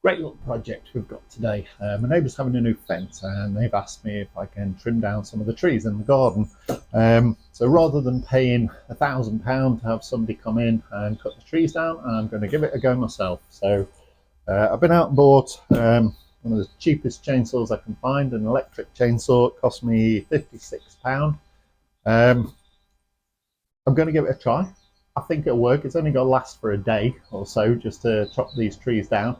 Great little project we've got today. My neighbour's having a new fence and they've asked me if I can trim down some of the trees in the garden. So rather than paying £1,000 to have somebody come in and cut the trees down, I'm going to give it a go myself. So I've been out and bought one of the cheapest chainsaws I can find, an electric chainsaw. It cost me £56. I'm going to give it a try. I think it'll work. It's only going to last for a day or so just to chop these trees down.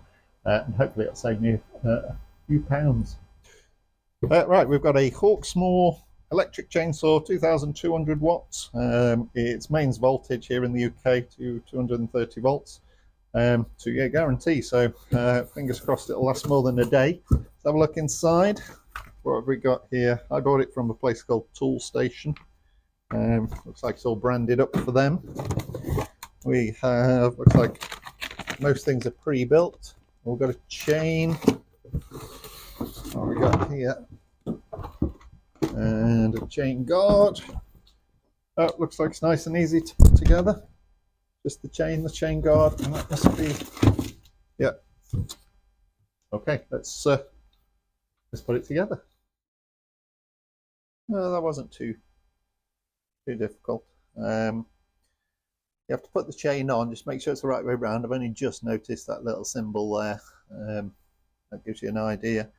And hopefully it'll save me a few pounds. Right, we've got a Hawksmoor electric chainsaw, 2200 watts. It's mains voltage here in the UK to 230 volts. 2-year guarantee, so fingers crossed it'll last more than a day. Let's have a look inside. What have we got here? I got it from a place called Tool Station. Looks like it's all branded up for them. We have, looks like most things are pre-built. We've got a chain. What we got here? And a chain guard. Oh, looks like it's nice and easy to put together. Just the chain guard, and that must be, yeah. Okay, let's put it together. No, that wasn't too difficult. You have to put the chain on, just make sure it's the right way around. I've only just noticed that little symbol there. That gives you an idea.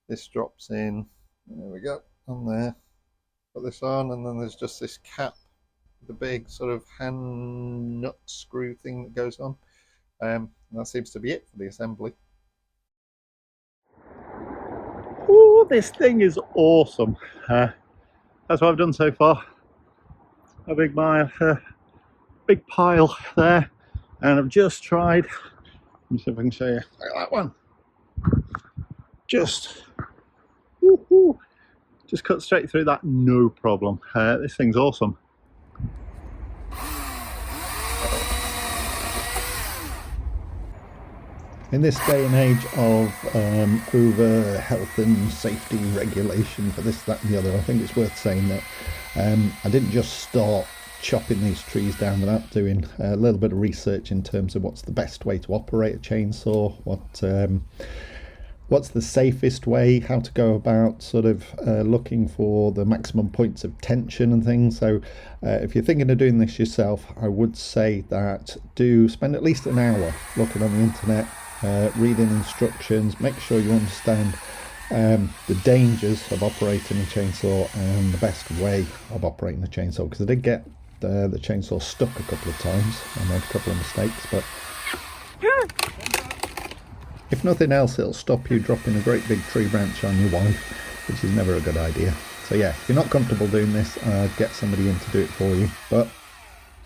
This drops in, there we go, on there. Put this on, and then there's just this cap, the big sort of hand nut screw thing that goes on. And that seems to be it for the assembly. Oh, this thing is awesome. That's what I've done so far. A big pile there, and I've just tried, let me see if I can show you, like that one, just cut straight through that, no problem. This thing's awesome. In this day and age of over health and safety regulation for this, that and the other, I think it's worth saying that I didn't just start chopping these trees down without doing a little bit of research in terms of what's the best way to operate a chainsaw, what's the safest way, how to go about sort of looking for the maximum points of tension and things. So if you're thinking of doing this yourself, I would say that do spend at least an hour looking on the internet, reading instructions, make sure you understand the dangers of operating a chainsaw and the best way of operating a chainsaw, because I did get the chainsaw stuck a couple of times. I made a couple of mistakes, but if nothing else, it'll stop you dropping a great big tree branch on your wife, which is never a good idea. So yeah, if you're not comfortable doing this, I'd get somebody in to do it for you, but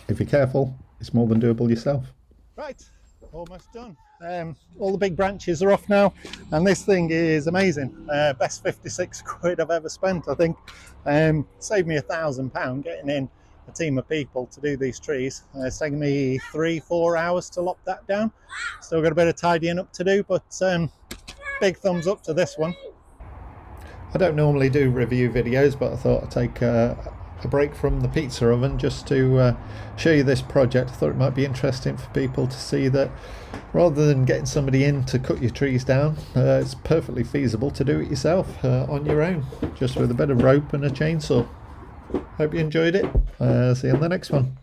if you're careful, it's more than doable yourself. Right, almost done. All the big branches are off now, and this thing is amazing. Best 56 quid I've ever spent, I think. Saved me £1,000 getting in a team of people to do these trees. It's taken me 3-4 hours to lock that down. Still got a bit of tidying up to do, but big thumbs up to this one. I don't normally do review videos, but I thought I'd take a break from the pizza oven just to show you this project. I thought it might be interesting for people to see that rather than getting somebody in to cut your trees down, it's perfectly feasible to do it yourself on your own, just with a bit of rope and a chainsaw. Hope you enjoyed it. See you on the next one.